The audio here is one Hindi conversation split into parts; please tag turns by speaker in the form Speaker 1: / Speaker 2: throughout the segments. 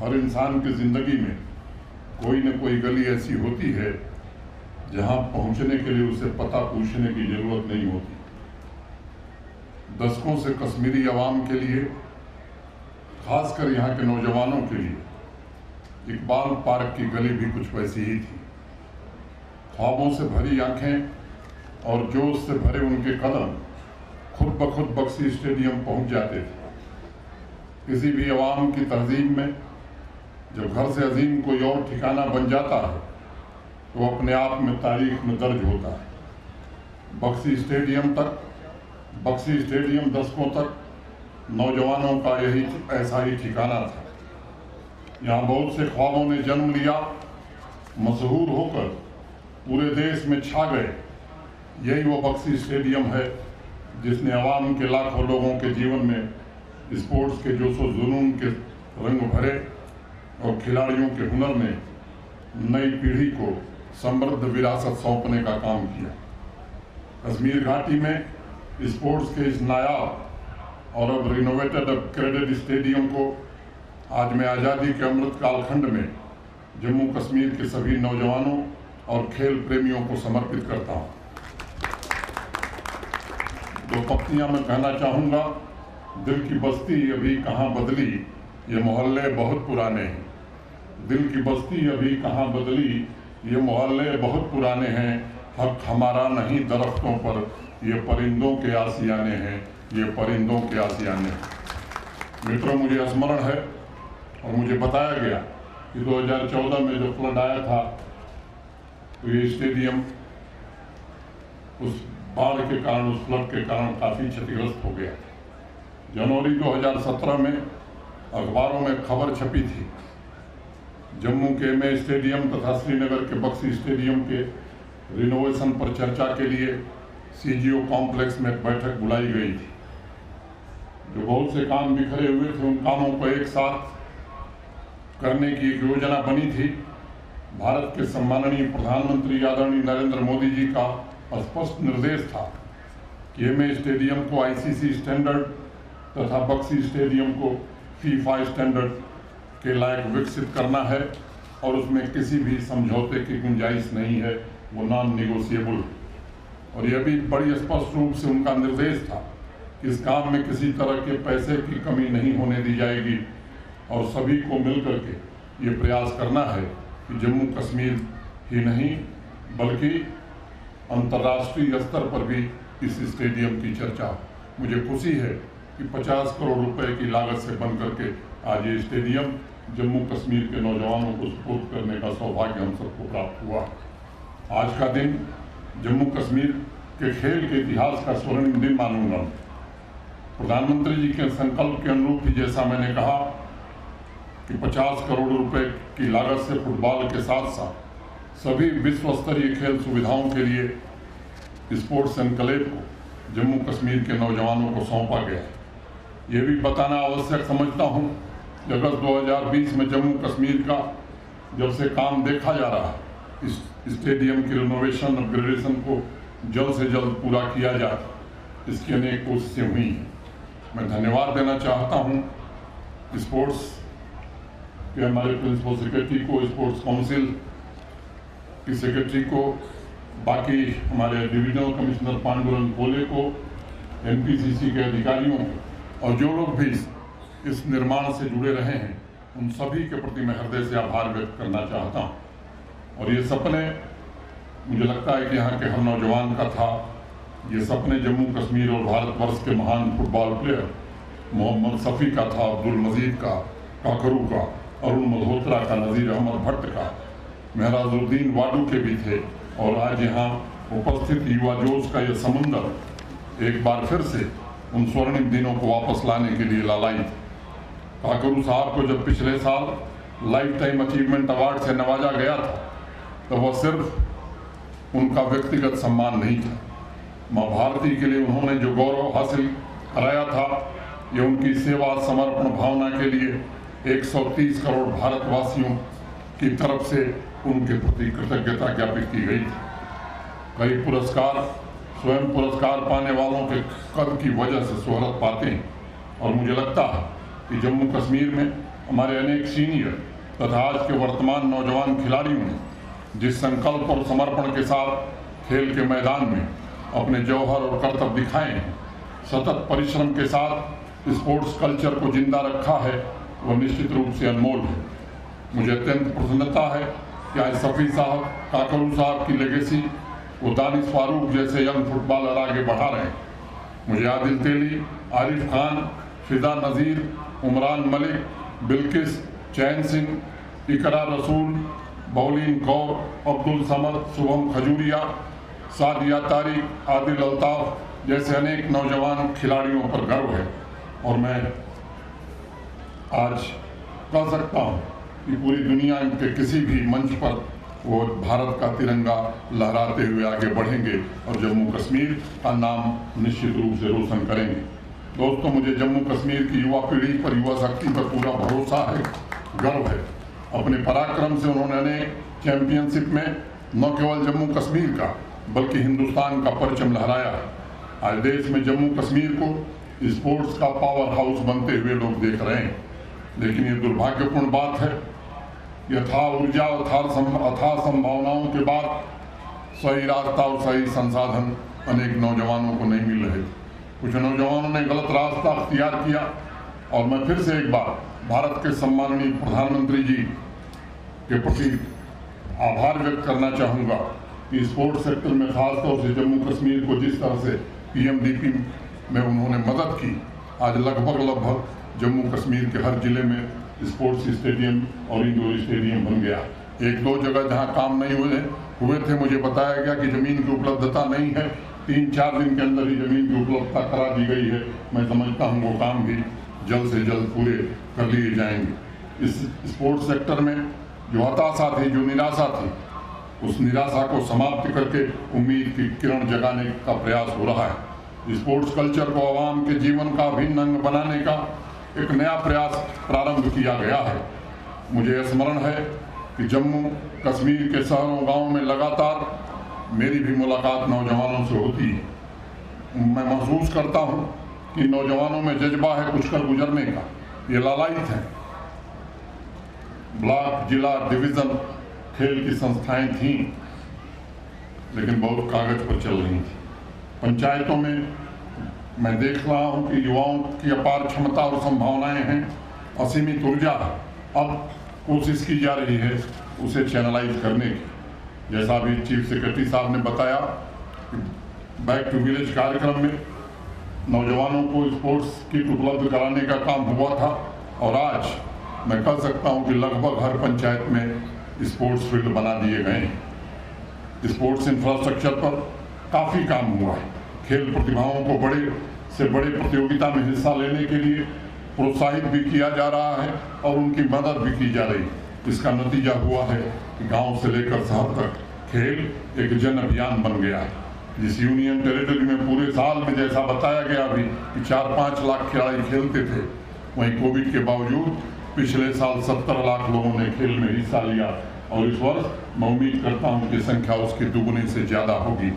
Speaker 1: हर इंसान की ज़िंदगी में कोई न कोई गली ऐसी होती है जहां पहुंचने के लिए उसे पता पूछने की ज़रूरत नहीं होती। दशकों से कश्मीरी अवाम के लिए, खासकर यहाँ के नौजवानों के लिए, इकबाल पार्क की गली भी कुछ वैसी ही थी। ख्वाबों से भरी आंखें और जोश से भरे उनके कदम खुद ब खुद बक्सी स्टेडियम पहुंच जाते थे। किसी भी अवाम की तहजीब में जब घर से अजीम कोई और ठिकाना बन जाता है तो अपने आप में तारीख में दर्ज होता है। बक्सी स्टेडियम दशकों तक नौजवानों का यही ऐसा ही ठिकाना था। यहाँ बहुत से ख्वाबों ने जन्म लिया, मशहूर होकर पूरे देश में छा गए। यही वो बक्सी स्टेडियम है जिसने अवाम के लाखों लोगों के जीवन में स्पोर्ट्स के जोशो जुनून के रंग भरे और खिलाड़ियों के हुनर ने नई पीढ़ी को समृद्ध विरासत सौंपने का काम किया। कश्मीर घाटी में स्पोर्ट्स के इस नायाब और अब रिनोवेटेड अपग्रेडेड स्टेडियम को आज मैं आज़ादी के अमृत कालखंड में जम्मू कश्मीर के सभी नौजवानों और खेल प्रेमियों को समर्पित करता हूँ। दो पंक्तियाँ मैं कहना चाहूँगा। दिल की बस्ती अभी कहाँ बदली, ये मोहल्ले बहुत पुराने हैं। दिल की बस्ती अभी कहाँ बदली, ये मोहल्ले बहुत पुराने हैं। हक हमारा नहीं दरख्तों पर, ये परिंदों के आशियाने हैं, ये परिंदों के आशियाने हैं। मित्रों, मुझे स्मरण है और मुझे बताया गया कि 2014 में जो फ्लड आया था तो ये स्टेडियम उस बाढ़ के कारण, उस फ्लड के कारण काफ़ी क्षतिग्रस्त हो गया। जनवरी 2017 में अखबारों में खबर छपी थी। जम्मू के एमए स्टेडियम तथा श्रीनगर के बक्सी स्टेडियम के रिनोवेशन पर चर्चा के लिए सीजीओ कॉम्प्लेक्स में एक बैठक बुलाई गई थी। जो बहुत से काम बिखरे हुए थे, उन कामों को एक साथ करने की एक योजना बनी थी। भारत के सम्माननीय प्रधानमंत्री आदरणीय नरेंद्र मोदी जी का स्पष्ट निर्देश था कि एमए स्टेडियम को आईसीसी स्टैंडर्ड तथा बक्सी स्टेडियम को फीफा स्टैंडर्ड के लायक विकसित करना है और उसमें किसी भी समझौते की गुंजाइश नहीं है, वो नॉन निगोशिएबल। और यह भी बड़ी स्पष्ट रूप से उनका निर्देश था कि इस काम में किसी तरह के पैसे की कमी नहीं होने दी जाएगी और सभी को मिलकर के ये प्रयास करना है कि जम्मू कश्मीर ही नहीं बल्कि अंतर्राष्ट्रीय स्तर पर भी इस स्टेडियम की चर्चा हो। मुझे खुशी है कि 50 करोड़ रुपए की लागत से बन करके आज ये स्टेडियम जम्मू कश्मीर के नौजवानों को सपोर्ट करने का सौभाग्य हम सबको प्राप्त हुआ। आज का दिन जम्मू कश्मीर के खेल के इतिहास का स्वर्णिम दिन मानूंगा। प्रधानमंत्री जी के संकल्प के अनुरूप ही, जैसा मैंने कहा कि 50 करोड़ रुपए की लागत से फुटबॉल के साथ साथ सभी विश्व स्तरीय खेल सुविधाओं के लिए स्पोर्ट्स एनक्लेव को जम्मू कश्मीर के नौजवानों को सौंपा गया है। ये भी बताना आवश्यक समझता हूँ कि अगस्त 2020 में जम्मू कश्मीर का जब से काम देखा जा रहा है, इस स्टेडियम की रिनोवेशन अपग्रेडेशन को जल्द से जल्द पूरा किया जाए, इसकी अनेक कोशिशें हुई हैं। मैं धन्यवाद देना चाहता हूँ स्पोर्ट्स के हमारे प्रिंसिपल सेक्रेटरी को, स्पोर्ट्स काउंसिल की सेक्रेटरी को, बाकी हमारे डिविजनल कमिश्नर पांडुरंग कोले को, एनपीसीसी के अधिकारियों और जो लोग भी इस निर्माण से जुड़े रहे हैं, उन सभी के प्रति मैं हृदय से आभार व्यक्त करना चाहता हूँ। और ये सपने मुझे लगता है कि यहाँ के हर नौजवान का था। ये सपने जम्मू कश्मीर और भारतवर्ष के महान फुटबॉल प्लेयर मोहम्मद शफी का था, अब्दुल मजीद का, काकरू का, अरुण मल्होत्रा का, नज़ीर अहमद भट्ट का, मेहराजुद्दीन वाडू के भी थे। और आज यहाँ उपस्थित युवा जोश का यह समुंदर एक बार फिर से उन स्वर्णिम दिनों को वापस लाने के लिए लालायित। काकरू साहब को जब पिछले साल लाइफ टाइम अचीवमेंट अवार्ड से नवाजा गया था तो वह सिर्फ उनका व्यक्तिगत सम्मान नहीं था। माँ भारती के लिए उन्होंने जो गौरव हासिल कराया था, ये उनकी सेवा समर्पण भावना के लिए 130 करोड़ भारतवासियों की तरफ से उनके प्रति कृतज्ञता ज्ञापित की गई थी। कई पुरस्कार स्वयं पुरस्कार पाने वालों के कद की वजह से शोहरत पाते हैं और मुझे लगता है कि जम्मू कश्मीर में हमारे अनेक सीनियर तथा आज के वर्तमान नौजवान खिलाड़ियों ने जिस संकल्प और समर्पण के साथ खेल के मैदान में अपने जौहर और करतब दिखाए हैं, सतत परिश्रम के साथ स्पोर्ट्स कल्चर को जिंदा रखा है, वह निश्चित रूप से अनमोल है। मुझे अत्यंत प्रसन्नता है कि आज सफ़ी साहब, काकरू साहब की लेगेसी वो दानिश फारूक जैसे यंग फुटबॉलर आगे बढ़ा रहे हैं। मुझे आदिल तेली, आरिफ खान, फिजा नज़ीर, उमरान मलिक, बिल्किस, चैन सिंह, इकरा रसूल, बौलीन कौर, अब्दुल समद, शुभम खजूरिया, सादिया तारिक, आदिल अल्ताफ जैसे अनेक नौजवान खिलाड़ियों पर गर्व है। और मैं आज कह सकता हूँ कि पूरी दुनिया के किसी भी मंच पर वो भारत का तिरंगा लहराते हुए आगे बढ़ेंगे और जम्मू कश्मीर का नाम निश्चित रूप से रोशन करेंगे। दोस्तों, मुझे जम्मू कश्मीर की युवा पीढ़ी पर, युवा शक्ति पर पूरा भरोसा है, गर्व है। अपने पराक्रम से उन्होंने अनेक चैंपियनशिप में न केवल जम्मू कश्मीर का बल्कि हिंदुस्तान का परचम लहराया है। आज देश में जम्मू कश्मीर को स्पोर्ट्स का पावर हाउस बनते हुए लोग देख रहे हैं, लेकिन ये दुर्भाग्यपूर्ण बात है कि अथाह ऊर्जा और अथाह संभावनाओं के बाद सही रास्ता और सही संसाधन अनेक नौजवानों को नहीं मिल रहे। कुछ नौजवानों ने गलत रास्ता अख्तियार किया और मैं फिर से एक बार भारत के सम्माननीय प्रधानमंत्री जी के प्रति आभार व्यक्त करना चाहूँगा कि स्पोर्ट्स सेक्टर में खासतौर से जम्मू कश्मीर को जिस तरह से PMDP में उन्होंने मदद की, आज लगभग जम्मू कश्मीर के हर जिले में स्पोर्ट्स स्टेडियम और इंडोर स्टेडियम बन गया। एक दो जगह जहाँ काम नहीं हुए थे, मुझे बताया गया कि ज़मीन की उपलब्धता नहीं है, 3-4 दिन के अंदर ही ज़मीन की उपलब्धता करा दी गई है। मैं समझता हूँ वो काम भी जल्द से जल्द पूरे कर लिए जाएंगे। इस स्पोर्ट्स सेक्टर में जो हताशा थी, जो निराशा थी, उस निराशा को समाप्त करके उम्मीद की किरण जगाने का प्रयास हो रहा है। स्पोर्ट्स कल्चर को आवाम के जीवन का अभिन्न अंग बनाने का एक नया प्रयास प्रारंभ किया गया है। मुझे स्मरण है कि जम्मू कश्मीर के शहरों गांवों में लगातार मेरी भी मुलाकात नौजवानों से होती है। मैं महसूस करता हूं कि नौजवानों में जज्बा है कुछ कर गुजरने का, ये लालायित है। ब्लॉक, जिला, डिवीज़न खेल की संस्थाएं थीं, लेकिन बहुत कागज पर चल रही थी। पंचायतों में मैं देख रहा हूं कि युवाओं की अपार क्षमता और संभावनाएं हैं, असीमित ऊर्जा है। अब कोशिश की जा रही है उसे चैनलाइज करने की। जैसा अभी चीफ सेक्रेटरी साहब ने बताया, बैक टू विलेज कार्यक्रम में नौजवानों को स्पोर्ट्स किट उपलब्ध कराने का काम हुआ था और आज मैं कह सकता हूं कि लगभग हर पंचायत में स्पोर्ट्स फील्ड बना दिए गए हैं। स्पोर्ट्स इंफ्रास्ट्रक्चर पर काफ़ी काम हुआ है। खेल प्रतिभाओं को बड़े से बड़े प्रतियोगिता में हिस्सा लेने के लिए प्रोत्साहित भी किया जा रहा है और उनकी मदद भी की जा रही है। इसका नतीजा हुआ है कि गांव से लेकर शहर तक खेल एक जन अभियान बन गया है। जिस यूनियन टेरिटरी में पूरे साल में, जैसा बताया गया अभी, कि 4-5 लाख खिलाड़ी खेलते थे, वहीं कोविड के बावजूद पिछले साल 70 लाख लोगों ने खेल में हिस्सा लिया और इस वर्ष मैं उम्मीद करता हूं कि संख्या उसकी दुगुने से ज़्यादा होगी।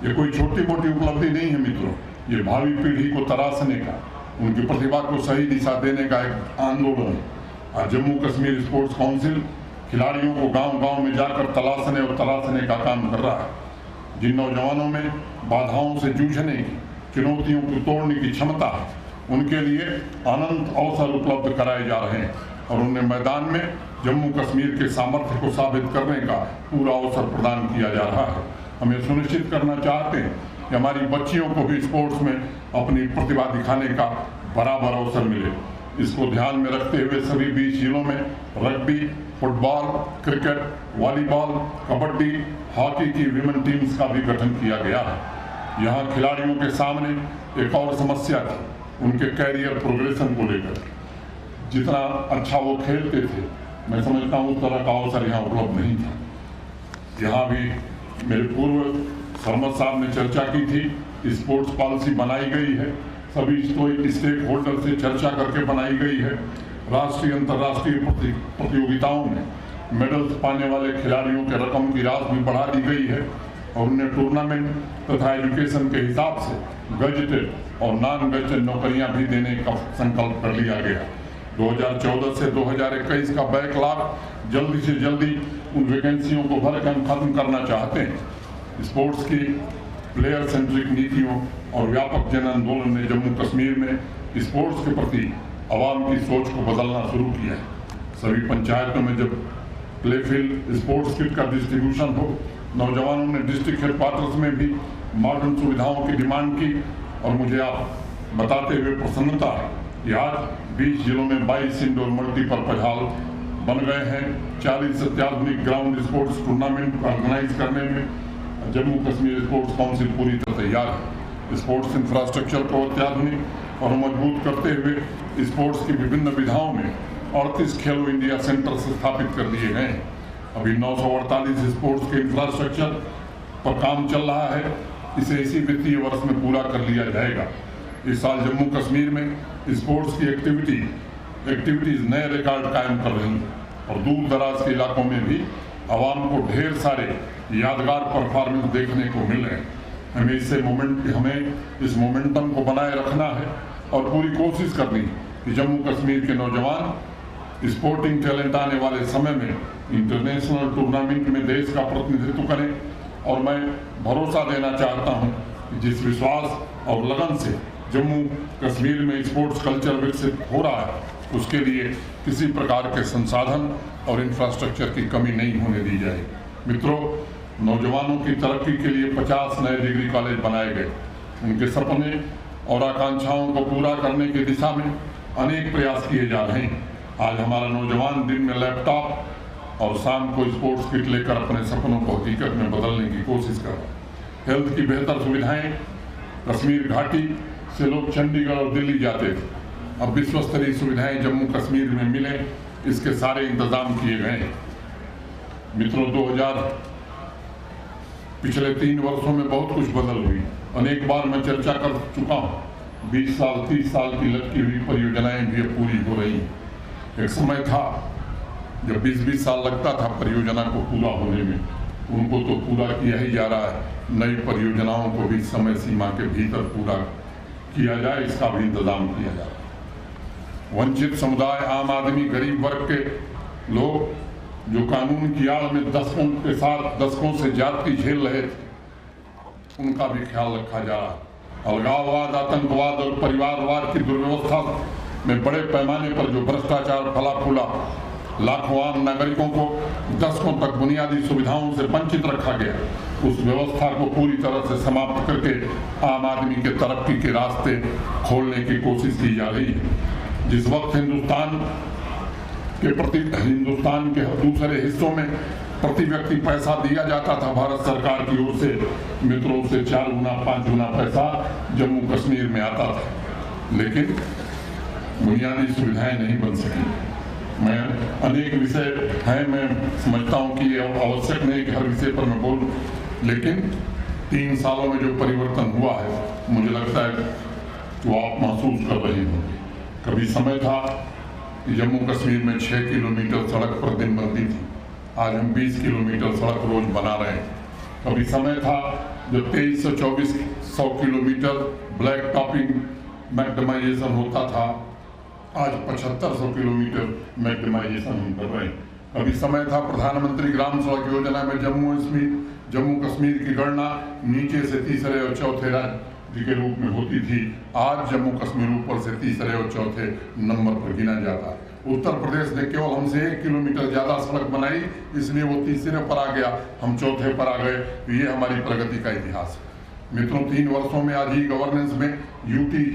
Speaker 1: ये कोई छोटी मोटी उपलब्धि नहीं है मित्रों, ये भावी पीढ़ी को तराशने का, उनकी प्रतिभा को सही दिशा देने का एक आंदोलन है। आज जम्मू कश्मीर स्पोर्ट्स काउंसिल खिलाड़ियों को गांव-गांव में जाकर तराशने का काम कर रहा है। जिन नौजवानों में बाधाओं से जूझने की, चुनौतियों को तोड़ने की क्षमता है, उनके लिए अनंत अवसर उपलब्ध कराए जा रहे हैं और उन्हें मैदान में जम्मू कश्मीर के सामर्थ्य को साबित करने का पूरा अवसर प्रदान किया जा रहा है। हम ये सुनिश्चित करना चाहते हैं कि हमारी बच्चियों को भी स्पोर्ट्स में अपनी प्रतिभा दिखाने का बराबर अवसर मिले। इसको ध्यान में रखते हुए सभी 20 जिलों में rugby, football, cricket, volleyball, kabaddi, hockey की विमेन टीम्स का भी गठन किया गया है। यहाँ खिलाड़ियों के सामने एक और समस्या थी, उनके कैरियर प्रोग्रेशन को लेकर। जितना अच्छा वो खेलते थे, मैं समझता हूँ उस तरह का अवसर यहाँ उपलब्ध नहीं था। यहाँ भी मेरे पूर्व सरमद साहब ने चर्चा की थी, स्पोर्ट्स पॉलिसी बनाई गई है, सभी स्टेक होल्डर से चर्चा करके बनाई गई है। राष्ट्रीय अंतर्राष्ट्रीय प्रतियोगिताओं में मेडल्स पाने वाले खिलाड़ियों के रकम की राशि भी बढ़ा दी गई है और उन्हें टूर्नामेंट तथा एजुकेशन के हिसाब से गजेटेड और नॉन गजेटेड नौकरियां भी देने का संकल्प कर लिया गया। 2014 से 2021 का बैकलॉग जल्दी से जल्दी उन वैकेंसियों को भर कर हम खत्म करना चाहते हैं। स्पोर्ट्स की प्लेयर सेंट्रिक नीतियों और व्यापक जन आंदोलन ने जम्मू कश्मीर में स्पोर्ट्स के प्रति आवाम की सोच को बदलना शुरू किया है। सभी पंचायतों में जब प्ले फील्ड स्पोर्ट्स किट का डिस्ट्रीब्यूशन हो, नौजवानों ने डिस्ट्रिक्ट हेडक्वार्टर्स में भी मॉडर्न सुविधाओं की डिमांड की और मुझे आप बताते हुए प्रसन्नता है कि आज 20 जिलों में 22 इंडोर मल्टीपर्पज हॉल बन गए हैं। 40 अत्याधुनिक ग्राउंड स्पोर्ट्स टूर्नामेंट ऑर्गेनाइज करने में जम्मू कश्मीर स्पोर्ट्स काउंसिल पूरी तरह तैयार है। स्पोर्ट्स इंफ्रास्ट्रक्चर को अत्याधुनिक और मजबूत करते हुए स्पोर्ट्स की विभिन्न विधाओं में 38 खेलो इंडिया सेंटर स्थापित कर दिए गए हैं। अभी 948 स्पोर्ट्स के इंफ्रास्ट्रक्चर पर काम चल रहा है। इसे इसी वित्तीय वर्ष में पूरा कर लिया जाएगा। इस साल जम्मू कश्मीर में स्पोर्ट्स की एक्टिविटीज नए रिकॉर्ड कायम कर रही हैं और दूर दराज के इलाकों में भी आवाम को ढेर सारे यादगार परफॉर्मेंस देखने को मिल रहे हैं। हमें इस मोमेंटम को बनाए रखना है और पूरी कोशिश करनी कि जम्मू कश्मीर के नौजवान स्पोर्टिंग टैलेंट आने वाले समय में इंटरनेशनल टूर्नामेंट में देश का प्रतिनिधित्व करें। और मैं भरोसा देना चाहता हूं कि जिस विश्वास और लगन से जम्मू कश्मीर में स्पोर्ट्स कल्चर विकसित हो रहा है, उसके लिए किसी प्रकार के संसाधन और इंफ्रास्ट्रक्चर की कमी नहीं होने दी जाएगी। मित्रों, नौजवानों की तरक्की के लिए 50 नए डिग्री कॉलेज बनाए गए। उनके सपने और आकांक्षाओं को पूरा करने की दिशा में अनेक प्रयास किए जा रहे हैं। आज हमारा नौजवान दिन में लैपटॉप और शाम को स्पोर्ट्स किट लेकर अपने सपनों को हकीकत में बदलने की कोशिश कर रहे हैं। हेल्थ की बेहतर सुविधाएं, कश्मीर घाटी से लोग चंडीगढ़ और दिल्ली जाते थे, अब विश्व स्तरीय सुविधाएं जम्मू कश्मीर में मिले, इसके सारे इंतजाम किए गए हैं। मित्रों, पिछले 3 वर्षों में बहुत कुछ बदल हुई। अनेक बार मैं चर्चा कर चुका हूँ। 20 साल 30 साल की लटकी हुई परियोजनाएं भी अब पूरी हो रही हैं। एक समय था जब 20-20 साल लगता था परियोजना को पूरा होने में, उनको तो पूरा किया ही जा रहा है। नई परियोजनाओं को भी समय सीमा के भीतर पूरा किया जाए, इसका भी इंतजाम किया जा रहा है। वंचित समुदाय, आम आदमी, गरीब वर्ग के लोग जो कानून की आड़ में दशकों से ज्यादती झेल रहे थे, उनका भी ख्याल रखा जा रहा है। अलगाववाद, आतंकवाद और परिवारवाद की दुर्व्यवस्था में बड़े पैमाने पर जो भ्रष्टाचार फला फूला, लाखों आम नागरिकों को दशकों तक बुनियादी सुविधाओं से वंचित रखा गया, उस व्यवस्था को पूरी तरह से समाप्त करके आम आदमी के तरक्की के रास्ते खोलने की कोशिश की जा रही है। जिस वक्त हिंदुस्तान के दूसरे हिस्सों में प्रति व्यक्ति पैसा दिया जाता था भारत सरकार की ओर से, मित्रों से 4 गुना 5 गुना पैसा जम्मू कश्मीर में आता था, लेकिन बुनियादी सुविधाएं नहीं बन सकी। मैं अनेक विषय हैं, मैं समझता हूं कि ये आवश्यक नहीं कि हर विषय पर मैं बोलूं, लेकिन 3 सालों में जो परिवर्तन हुआ है, मुझे लगता है वो आप महसूस कर रहे होंगे। कभी समय था कि जम्मू कश्मीर में 6 किलोमीटर सड़क पर दिन बनती थी, आज हम 20 किलोमीटर सड़क रोज बना रहे हैं। कभी समय था जब 2324 किलोमीटर ब्लैक टॉपिंग मैग्नेटाइजेशन होता था, आज 7500 किलोमीटर मैग्नेटाइजेशन हम कर रहे हैं। कभी समय था प्रधानमंत्री ग्राम सड़क योजना में जम्मू कश्मीर की गणना नीचे से तीसरे और चौथे राज्य के रूप में होती थी, आज जम्मू कश्मीर ऊपर से तीसरे और चौथे नंबर पर गिना जाता है। उत्तर प्रदेश ने केवल हमसे 1 किलोमीटर ज्यादा सड़क बनाई, इसलिए वो तीसरे पर आ गया, हम चौथे पर आ गए। ये हमारी प्रगति का इतिहास है। मित्रों, 3 वर्षों में आज ही गवर्नेंस में यूटी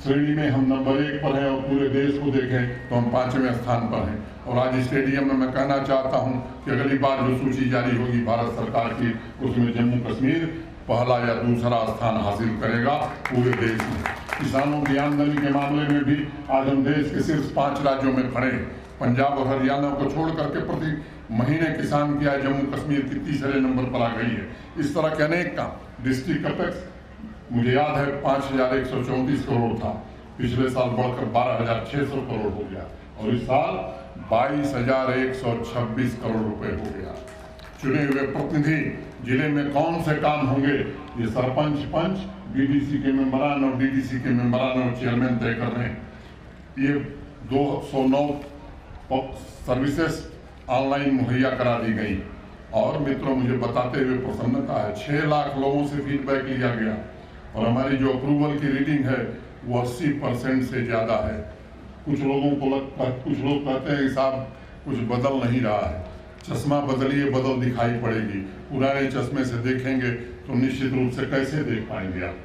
Speaker 1: श्रेणी में हम नंबर 1 पर हैं और पूरे देश को देखें तो हम 5वें स्थान पर हैं। और आज स्टेडियम में मैं कहना चाहता हूं कि अगली बार जो सूची जारी होगी भारत सरकार की, उसमें जम्मू कश्मीर पहला या दूसरा स्थान हासिल करेगा पूरे देश में। किसानों की आमदनी के मामले में भी आज हम देश के सिर्फ 5 राज्यों में खड़े हैं। पंजाब और हरियाणा को छोड़ करके प्रति महीने किसान की आय जम्मू कश्मीर की तीसरे नंबर पर आ गई है। इस तरह के अनेक काम। डिस्ट्रिक्ट कैपेक्स मुझे याद है 5134 करोड़ था, पिछले साल बढ़कर 12600 करोड़ हो गया और इस साल 22126 करोड़ रुपए हो गया। चुने हुए प्रतिनिधि जिले में कौन से काम होंगे, ये सरपंच, पंच, बीडीसी के मेंबरान और डीडीसी के मेंबरान और चेयरमैन तय कर रहे हैं। ये 209 सर्विसेज ऑनलाइन मुहैया करा दी गई। और मित्रों, मुझे बताते हुए प्रसन्नता है, 6 लाख लोगों से फीडबैक लिया गया और हमारी जो अप्रूवल की रीडिंग है वो 80% से ज़्यादा है। कुछ लोग कहते हैं कि साहब कुछ बदल नहीं रहा है। चश्मा बदलिए, बदल दिखाई पड़ेगी। पुराने चश्मे से देखेंगे तो निश्चित रूप से कैसे देख पाएंगे आप।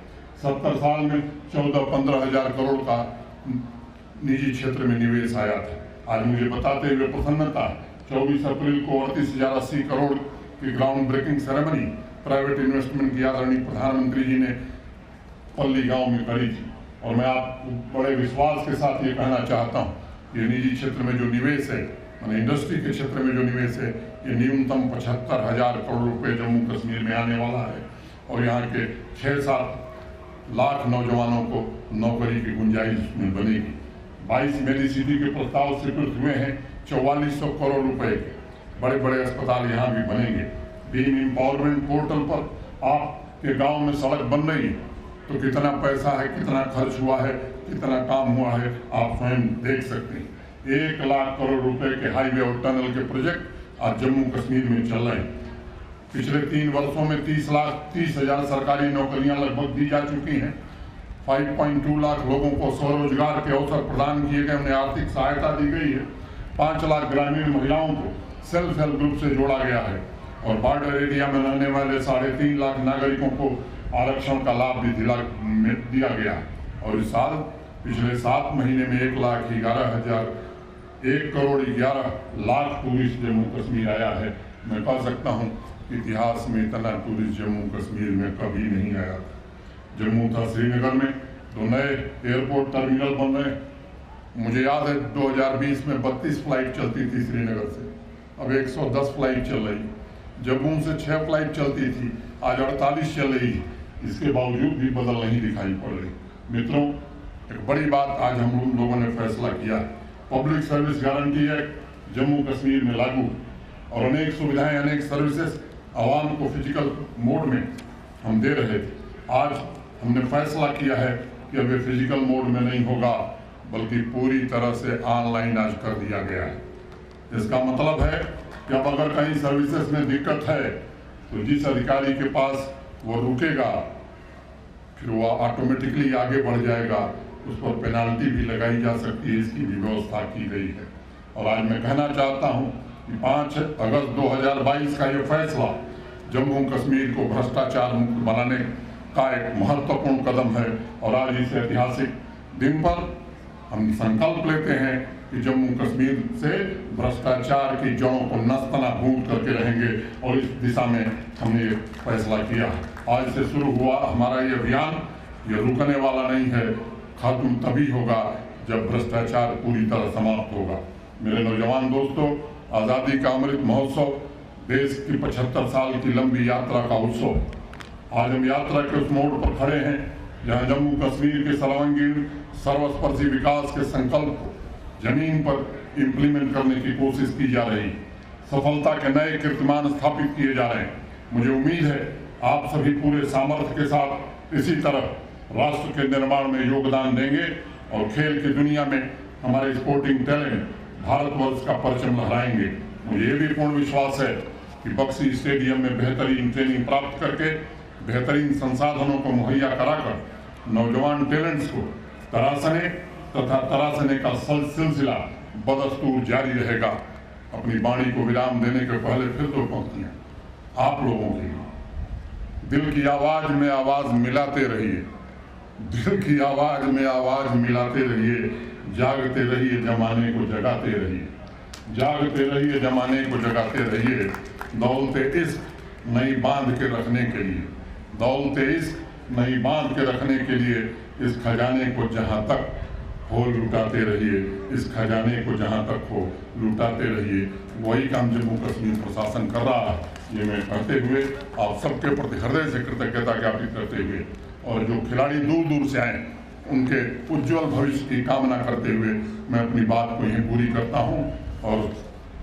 Speaker 1: 70 साल में 14-15 हज़ार करोड़ का निजी क्षेत्र में निवेश आया था। आज मुझे बताते हुए प्रसन्नता, 24 अप्रैल को 38,080 करोड़ की ground breaking ceremony private investment की आदरणीय प्रधानमंत्री जी ने पल्ली गांव में करी थी। और मैं आपको बड़े विश्वास के साथ ये कहना चाहता हूँ, ये निजी क्षेत्र में जो निवेश है, माने इंडस्ट्री के क्षेत्र में जो निवेश है, ये न्यूनतम 75,000 करोड़ रुपए जम्मू कश्मीर में आने वाला है। और यहाँ के 6-7 लाख नौजवानों को नौकरी की गुंजाइश में बनेगी। 22 मेडिसिटी के प्रस्ताव स्वीकृत हुए हैं, 4400 करोड़ रुपए के बड़े बड़े अस्पताल यहाँ भी बनेंगे। बीम एम्पावरमेंट पोर्टल पर आपके गांव में सड़क बन रही है तो कितना पैसा है, कितना खर्च हुआ है, कितना काम हुआ है, आप स्वयं देख सकते हैं। 1 लाख करोड़ रुपए के हाईवे और टनल के प्रोजेक्ट आज जम्मू कश्मीर में चल रहे हैं। पिछले 3 वर्षों में 30,000 सरकारी नौकरियां लगभग दी जा चुकी हैं। 5.2 लाख लोगों को स्वरोजगार के अवसर प्रदान किए गए, उन्हें आर्थिक सहायता दी गई है। 5 लाख ग्रामीण महिलाओं को सेल्फ हेल्प ग्रुप से जोड़ा गया है और बॉर्डर एरिया में रहने वाले 3.5 लाख नागरिकों को आरक्षण का लाभ भी दिया गया। और इस साल पिछले 7 महीने में 1 करोड़ 11 लाख टूरिस्ट जम्मू कश्मीर आया है। मैं कह सकता हूँ इतिहास में इतना टूरिस्ट जम्मू कश्मीर में कभी नहीं आया था। जम्मू था श्रीनगर में 2 नए एयरपोर्ट टर्मिनल बन रहे हैं। मुझे याद है 2020 में 32 फ्लाइट चलती थी श्रीनगर से, अब 110 फ्लाइट चल रही। जम्मू से 6 फ्लाइट चलती थी, आज 48 चल रही। इसके बावजूद भी बदल नहीं दिखाई पड़ रही। मित्रों, एक बड़ी बात आज हम लोगों ने फैसला किया है, public service guarantee act Jammu Kashmir में लागू और अनेक सुविधाएं, अनेक सर्विसेज आवाम को फिजिकल मोड में हम दे रहे थे। आज हमने फैसला किया है कि अब ये फिजिकल मोड में नहीं होगा, बल्कि पूरी तरह से ऑनलाइन आज कर दिया गया है। इसका मतलब है कि अब अगर कहीं सर्विसेज में दिक्कत है तो जिस अधिकारी के पास वो रुकेगा फिर वो ऑटोमेटिकली आगे बढ़ जाएगा, उस पर पेनाल्टी भी लगाई जा सकती है, इसकी भी व्यवस्था की गई है। और आज मैं कहना चाहता हूँ कि 5 अगस्त 2022 का ये फैसला जम्मू कश्मीर को भ्रष्टाचार मुक्त बनाने का एक महत्वपूर्ण कदम है। और आज इस ऐतिहासिक दिन पर हम संकल्प लेते हैं कि जम्मू कश्मीर से भ्रष्टाचार की जड़ों को नस्तनाबूद करके रहेंगे और इस दिशा में हमने ये फैसला किया। आज से शुरू हुआ हमारा ये अभियान, ये रुकने वाला नहीं है। खत्म तभी होगा जब भ्रष्टाचार पूरी तरह समाप्त होगा। मेरे नौजवान दोस्तों, आज़ादी का अमृत महोत्सव देश की 75 साल की लंबी यात्रा का उत्सव। आज हम यात्रा के उस मोड़ पर खड़े हैं जहां जम्मू कश्मीर के सर्वांगीण सर्वस्पर्शी विकास के संकल्प को जमीन पर इम्प्लीमेंट करने की कोशिश की जा रही। सफलता के नए कीर्तिमान स्थापित किए जा रहे हैं। मुझे उम्मीद है आप सभी पूरे सामर्थ्य के साथ इसी तरह राष्ट्र के निर्माण में योगदान देंगे और खेल की दुनिया में हमारे स्पोर्टिंग टैलेंट भारतवर्ष का परचम लहराएंगे। मुझे ये भी पूर्ण विश्वास है कि बक्सी स्टेडियम में बेहतरीन ट्रेनिंग प्राप्त करके बेहतरीन संसाधनों को मुहैया कराकर नौजवान टैलेंट्स को तराशने का सिलसिला बदस्तूर जारी रहेगा। अपनी वाणी को विराम देने के पहले फिर 2 पंक्तियां आप लोगों के लिए। दिल की आवाज में आवाज मिलाते रहिए, दिल की आवाज में आवाज मिलाते रहिए, जागते रहिए जमाने को जगाते रहिए, जागते रहिए जमाने को जगाते रहिए। दौलते इश्क नहीं बांध के रखने के लिए, दौलते इश्क नहीं बांध के रखने के लिए इस खजाने को जहां तक हो लुटाते रहिए, इस खजाने को जहां तक हो लुटाते रहिए। वही काम जम्मू कश्मीर प्रशासन कर रहा है। ये मैं कहते हुए आप सबके प्रति हृदय से कृतज्ञता ज्ञापित करते हुए और जो खिलाड़ी दूर दूर से आए उनके उज्जवल भविष्य की कामना करते हुए मैं अपनी बात को यहीं पूरी करता हूँ। और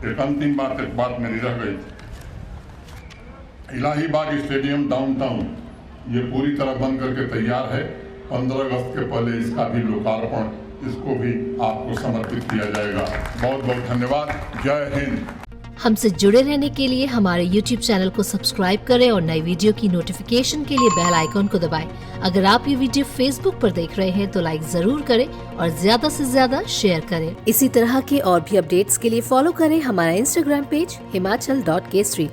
Speaker 1: एक अंतिम बात मेरी रह गई। इलाही बाग स्टेडियम डाउनटाउन ये पूरी तरह बन करके तैयार है। 15 अगस्त के पहले इसका भी लोकार्पण इसको भी आपको समर्पित किया जाएगा। बहुत बहुत धन्यवाद। जय हिंद।
Speaker 2: हमसे जुड़े रहने के लिए हमारे YouTube चैनल को सब्सक्राइब करें और नई वीडियो की नोटिफिकेशन के लिए बेल आइकॉन को दबाएं। अगर आप ये वीडियो Facebook पर देख रहे हैं तो लाइक जरूर करें और ज्यादा से ज्यादा शेयर करें। इसी तरह के और भी अपडेट्स के लिए फॉलो करें हमारा Instagram पेज himachal.kesari।